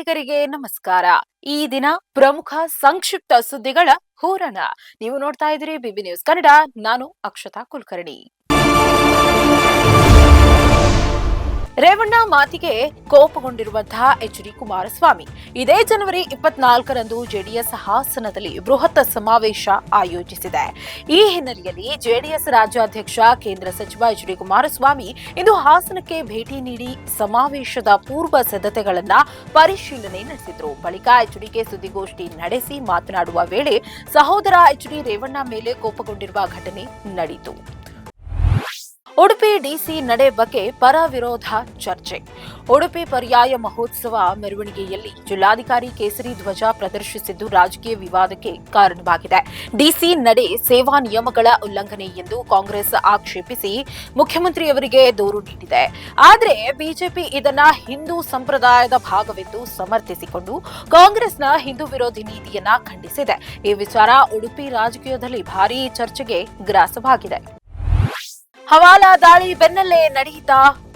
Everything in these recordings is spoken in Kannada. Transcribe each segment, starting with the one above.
ಕನ್ನಡಿಗರಿಗೆ ನಮಸ್ಕಾರ. ಈ ದಿನ ಪ್ರಮುಖ ಸಂಕ್ಷಿಪ್ತ ಸುದ್ದಿಗಳ ಹೂರಣ. ನೀವು ನೋಡ್ತಾ ಇದ್ದೀರಿ ಬಿಬಿ ನ್ಯೂಸ್ ಕನ್ನಡ. ನಾನು ಅಕ್ಷತಾ ಕುಲಕರ್ಣಿ. ರೇವಣ್ಣ ಮಾತಿಗೆ ಕೋಪಗೊಂಡಿರುವಂತಹ ಎಚ್.ಡಿ. ಕುಮಾರಸ್ವಾಮಿ ಇದೇ ಜನವರಿ 24ರಂದು ಜೆಡಿಎಸ್ ಹಾಸನದಲ್ಲಿ ಬೃಹತ್ ಸಮಾವೇಶ ಆಯೋಜಿಸಿದೆ. ಈ ಹಿನ್ನೆಲೆಯಲ್ಲಿ ಜೆಡಿಎಸ್ ರಾಜ್ಯಾಧ್ಯಕ್ಷ ಕೇಂದ್ರ ಸಚಿವ ಎಚ್.ಡಿ. ಕುಮಾರಸ್ವಾಮಿ ಇಂದು ಹಾಸನಕ್ಕೆ ಭೇಟಿ ನೀಡಿ ಸಮಾವೇಶದ ಪೂರ್ವ ಸಿದ್ಧತೆಗಳನ್ನ ಪರಿಶೀಲನೆ ನಡೆಸಿದ್ರು. ಬಳಿಕ ಎಚ್.ಡಿಗೆ ಸುದ್ದಿಗೋಷ್ಠಿ ನಡೆಸಿ ಮಾತನಾಡುವ ವೇಳೆ ಸಹೋದರ ಎಚ್.ಡಿ. ರೇವಣ್ಣ ಮೇಲೆ ಕೋಪಗೊಂಡಿರುವ ಘಟನೆ ನಡೆಯಿತು. ಉಡುಪಿ ಡಿಸಿ ನಡೆ ಬಗ್ಗೆ ಪರ ವಿರೋಧ ಚರ್ಚೆ. ಉಡುಪಿ ಪರ್ಯಾಯ ಮಹೋತ್ಸವ ಮೆರವಣಿಗೆಯಲ್ಲಿ ಜಿಲ್ಲಾಧಿಕಾರಿ ಕೇಸರಿ ಧ್ವಜ ಪ್ರದರ್ಶಿಸಿದ್ದು ರಾಜಕೀಯ ವಿವಾದಕ್ಕೆ ಕಾರಣವಾಗಿದೆ. ಡಿಸಿ ನಡೆ ಸೇವಾ ನಿಯಮಗಳ ಉಲ್ಲಂಘನೆ ಎಂದು ಕಾಂಗ್ರೆಸ್ ಆಕ್ಷೇಪಿಸಿ ಮುಖ್ಯಮಂತ್ರಿಯವರಿಗೆ ದೂರು ನೀಡಿದೆ. ಆದರೆ ಬಿಜೆಪಿ ಇದನ್ನ ಹಿಂದೂ ಸಂಪ್ರದಾಯದ ಭಾಗವೆಂದು ಸಮರ್ಥಿಸಿಕೊಂಡು ಕಾಂಗ್ರೆಸ್ನ ಹಿಂದೂ ವಿರೋಧಿ ನೀತಿಯನ್ನ ಖಂಡಿಸಿದೆ. ಈ ವಿಚಾರ ಉಡುಪಿ ರಾಜಕೀಯದಲ್ಲಿ ಭಾರೀ ಚರ್ಚೆಗೆ ಗ್ರಾಸವಾಗಿದೆ. ಹವಾಲಾ ದಾಳಿ ಬೆನ್ನಲ್ಲೇ ನಡೆಯಿತ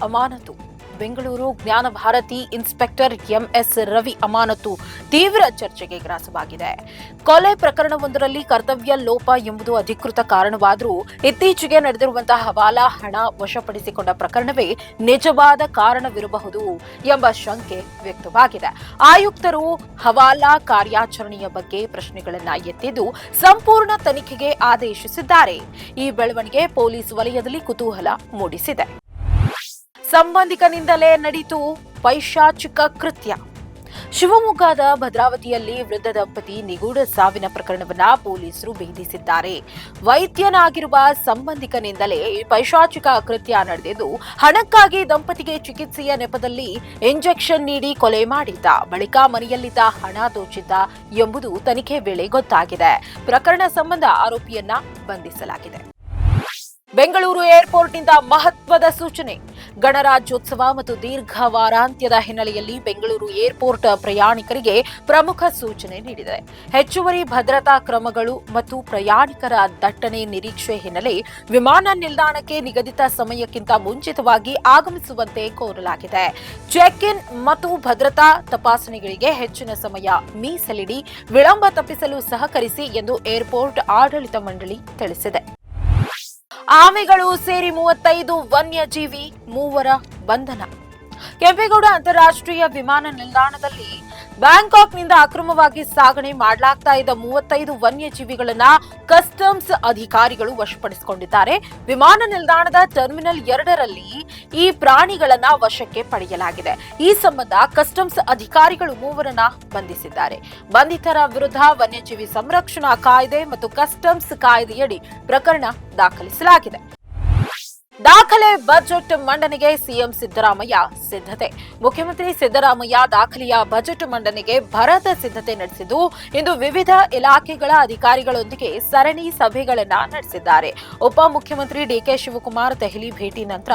ಅಮಾನತು. ಬೆಂಗಳೂರು ಜ್ಞಾನ ಭಾರತಿ ಇನ್ಸ್ಪೆಕ್ಟರ್ ಎಂಎಸ್ ರವಿ ಅಮಾನತು ತೀವ್ರ ಚರ್ಚೆಗೆ ಗ್ರಾಸವಾಗಿದೆ. ಕೊಲೆ ಪ್ರಕರಣವೊಂದರಲ್ಲಿ ಕರ್ತವ್ಯ ಲೋಪ ಎಂಬುದು ಅಧಿಕೃತ ಕಾರಣವಾದರೂ ಇತ್ತೀಚೆಗೆ ನಡೆದಿರುವಂತಹ ಹವಾಲಾ ಹಣ ವಶಪಡಿಸಿಕೊಂಡ ಪ್ರಕರಣವೇ ನಿಜವಾದ ಕಾರಣವಿರಬಹುದು ಎಂಬ ಶಂಕೆ ವ್ಯಕ್ತವಾಗಿದೆ. ಆಯುಕ್ತರು ಹವಾಲಾ ಕಾರ್ಯಾಚರಣೆಯ ಬಗ್ಗೆ ಪ್ರಶ್ನೆಗಳನ್ನ ಎತ್ತಿದ್ದು ಸಂಪೂರ್ಣ ತನಿಖೆಗೆ ಆದೇಶಿಸಿದ್ದಾರೆ. ಈ ಬೆಳವಣಿಗೆ ಪೊಲೀಸ್ ವಲಯದಲ್ಲಿ ಕುತೂಹಲ ಮೂಡಿಸಿದೆ. ಸಂಬಂಧಿಕನಿಂದಲೇ ನಡೆಯಿತು ಪೈಶಾಚಿಕ ಕೃತ್ಯ. ಶಿವಮೊಗ್ಗದ ಭದ್ರಾವತಿಯಲ್ಲಿ ವೃದ್ಧ ದಂಪತಿ ನಿಗೂಢ ಸಾವಿನ ಪ್ರಕರಣವನ್ನ ಪೊಲೀಸರು ಭೇದಿಸಿದ್ದಾರೆ. ವೈದ್ಯನಾಗಿರುವ ಸಂಬಂಧಿಕನಿಂದಲೇ ಪೈಶಾಚಿಕ ಕೃತ್ಯ ನಡೆದಿದ್ದು, ಹಣಕ್ಕಾಗಿ ದಂಪತಿಗೆ ಚಿಕಿತ್ಸೆಯ ನೆಪದಲ್ಲಿ ಇಂಜೆಕ್ಷನ್ ನೀಡಿ ಕೊಲೆ ಮಾಡಿದ್ದ. ಬಳಿಕ ಮನೆಯಲ್ಲಿದ್ದ ಹಣ ದೋಚಿದ್ದ ಎಂಬುದು ತನಿಖೆ ವೇಳೆ ಗೊತ್ತಾಗಿದೆ. ಪ್ರಕರಣ ಸಂಬಂಧ ಆರೋಪಿಯನ್ನ ಬಂಧಿಸಲಾಗಿದೆ. ಬೆಂಗಳೂರು ಏರ್ಪೋರ್ಟ್ನಿಂದ ಮಹತ್ವದ ಸೂಚನೆ. ಗಣರಾಜ್ಯೋತ್ಸವ ಮತ್ತು ದೀರ್ಘ ವಾರಾಂತ್ಯದ ಹಿನ್ನೆಲೆಯಲ್ಲಿ ಬೆಂಗಳೂರು ಏರ್ಪೋರ್ಟ್ ಪ್ರಯಾಣಿಕರಿಗೆ ಪ್ರಮುಖ ಸೂಚನೆ ನೀಡಿದೆ. ಹೆಚ್ಚುವರಿ ಭದ್ರತಾ ಕ್ರಮಗಳು ಮತ್ತು ಪ್ರಯಾಣಿಕರ ದಟ್ಟಣೆ ನಿರೀಕ್ಷೆ ಹಿನ್ನೆಲೆ ವಿಮಾನ ನಿಲ್ದಾಣಕ್ಕೆ ನಿಗದಿತ ಸಮಯಕ್ಕಿಂತ ಮುಂಚಿತವಾಗಿ ಆಗಮಿಸುವಂತೆ ಕೋರಲಾಗಿದೆ. ಚೆಕ್ ಇನ್ ಮತ್ತು ಭದ್ರತಾ ತಪಾಸಣೆಗಳಿಗೆ ಹೆಚ್ಚಿನ ಸಮಯ ಮೀಸಲಿಡಿ ವಿಳಂಬ ತಪ್ಪಿಸಲು ಸಹಕರಿಸಿ ಎಂದು ಏರ್ಪೋರ್ಟ್ ಆಡಳಿತ ಮಂಡಳಿ ತಿಳಿಸಿದೆ. ಆಮೆಗಳು ಸೇರಿ 35 ವನ್ಯಜೀವಿ, 3 ಬಂಧನ. ಕೆಂಪೇಗೌಡ ಅಂತಾರಾಷ್ಟ್ರೀಯ ವಿಮಾನ ನಿಲ್ದಾಣದಲ್ಲಿ ಬ್ಯಾಂಕಾಕ್ನಿಂದ ಅಕ್ರಮವಾಗಿ ಸಾಗಣೆ ಮಾಡಲಾಗ್ತಾ ಇದ್ದ 35 ವನ್ಯಜೀವಿಗಳನ್ನ ಕಸ್ಟಮ್ಸ್ ಅಧಿಕಾರಿಗಳು ವಶಪಡಿಸಿಕೊಂಡಿದ್ದಾರೆ. ವಿಮಾನ ನಿಲ್ದಾಣದ ಟರ್ಮಿನಲ್ 2ರಲ್ಲಿ ಈ ಪ್ರಾಣಿಗಳನ್ನ ವಶಕ್ಕೆ ಪಡೆಯಲಾಗಿದೆ. ಈ ಸಂಬಂಧ ಕಸ್ಟಮ್ಸ್ ಅಧಿಕಾರಿಗಳು 3ರನ್ನ ಬಂಧಿಸಿದ್ದಾರೆ. ಬಂಧಿತರ ವಿರುದ್ಧ ವನ್ಯಜೀವಿ ಸಂರಕ್ಷಣಾ ಕಾಯ್ದೆ ಮತ್ತು ಕಸ್ಟಮ್ಸ್ ಕಾಯ್ದೆಯಡಿ ಪ್ರಕರಣ ದಾಖಲಿಸಲಾಗಿದೆ. ದಾಖಲೆ ಬಜೆಟ್ ಮಂಡನೆಗೆ ಸಿಎಂ ಸಿದ್ದರಾಮಯ್ಯ ಸಿದ್ಧತೆ. ಮುಖ್ಯಮಂತ್ರಿ ಸಿದ್ದರಾಮಯ್ಯ ದಾಖಲೆಯ ಬಜೆಟ್ ಮಂಡನೆಗೆ ಭರದ ಸಿದ್ಧತೆ ನಡೆಸಿದ್ದು, ಇಂದು ವಿವಿಧ ಇಲಾಖೆಗಳ ಅಧಿಕಾರಿಗಳೊಂದಿಗೆ ಸರಣಿ ಸಭೆಗಳನ್ನ ನಡೆಸಿದ್ದಾರೆ. ಉಪಮುಖ್ಯಮಂತ್ರಿ ಡಿಕೆ ಶಿವಕುಮಾರ್ ದೆಹಲಿ ಭೇಟಿ ನಂತರ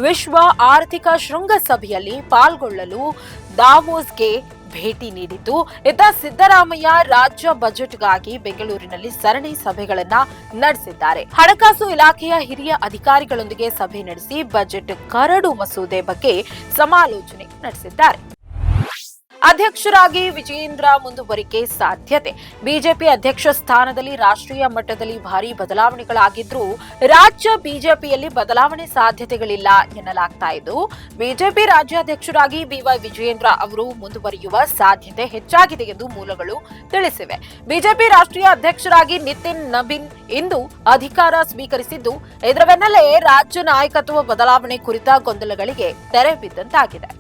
ವಿಶ್ವ ಆರ್ಥಿಕ ಶೃಂಗಸಭೆಯಲ್ಲಿ ಪಾಲ್ಗೊಳ್ಳಲು ದಾವೋಸ್ಗೆ ಭೇಟಿ ನೀಡಿದ್ದು, ಇತ್ತ ಸಿದ್ದರಾಮಯ್ಯ ರಾಜ್ಯ ಬಜೆಟ್ಗಾಗಿ ಬೆಂಗಳೂರಿನಲ್ಲಿ ಸರಣಿ ಸಭೆಗಳನ್ನ ನಡೆಸಿದ್ದಾರೆ. ಹಣಕಾಸು ಇಲಾಖೆಯ ಹಿರಿಯ ಅಧಿಕಾರಿಗಳೊಂದಿಗೆ ಸಭೆ ನಡೆಸಿ ಬಜೆಟ್ ಕರಡು ಮಸೂದೆ ಬಗ್ಗೆ ಸಮಾಲೋಚನೆ ನಡೆಸಿದ್ದಾರೆ. ಅಧ್ಯಕ್ಷರಾಗಿ ವಿಜಯೇಂದ್ರ ಮುಂದುವರಿಕೆ ಸಾಧ್ಯತೆ. ಬಿಜೆಪಿ ಅಧ್ಯಕ್ಷ ಸ್ಥಾನದಲ್ಲಿ ರಾಷ್ಟ್ರೀಯ ಮಟ್ಟದಲ್ಲಿ ಭಾರೀ ಬದಲಾವಣೆಗಳಾಗಿದ್ರೂ ರಾಜ್ಯ ಬಿಜೆಪಿಯಲ್ಲಿ ಬದಲಾವಣೆ ಸಾಧ್ಯತೆಗಳಿಲ್ಲ ಎನ್ನಲಾಗ್ತಾ ಇದ್ದು, ಬಿಜೆಪಿ ರಾಜ್ಯಾಧ್ಯಕ್ಷರಾಗಿ ಬಿವೈ ವಿಜಯೇಂದ್ರ ಅವರು ಮುಂದುವರಿಯುವ ಸಾಧ್ಯತೆ ಹೆಚ್ಚಾಗಿದೆ ಎಂದು ಮೂಲಗಳು ತಿಳಿಸಿವೆ. ಬಿಜೆಪಿ ರಾಷ್ಟ್ರೀಯ ಅಧ್ಯಕ್ಷರಾಗಿ ನಿತಿನ್ ನಬೀನ್ ಇಂದು ಅಧಿಕಾರ ಸ್ವೀಕರಿಸಿದ್ದು, ಇದರ ಬೆನ್ನಲ್ಲೇ ರಾಜ್ಯ ನಾಯಕತ್ವ ಬದಲಾವಣೆ ಕುರಿತ ಗೊಂದಲಗಳಿಗೆ ತೆರೆ ಬಿದ್ದಂತಾಗಿದೆ.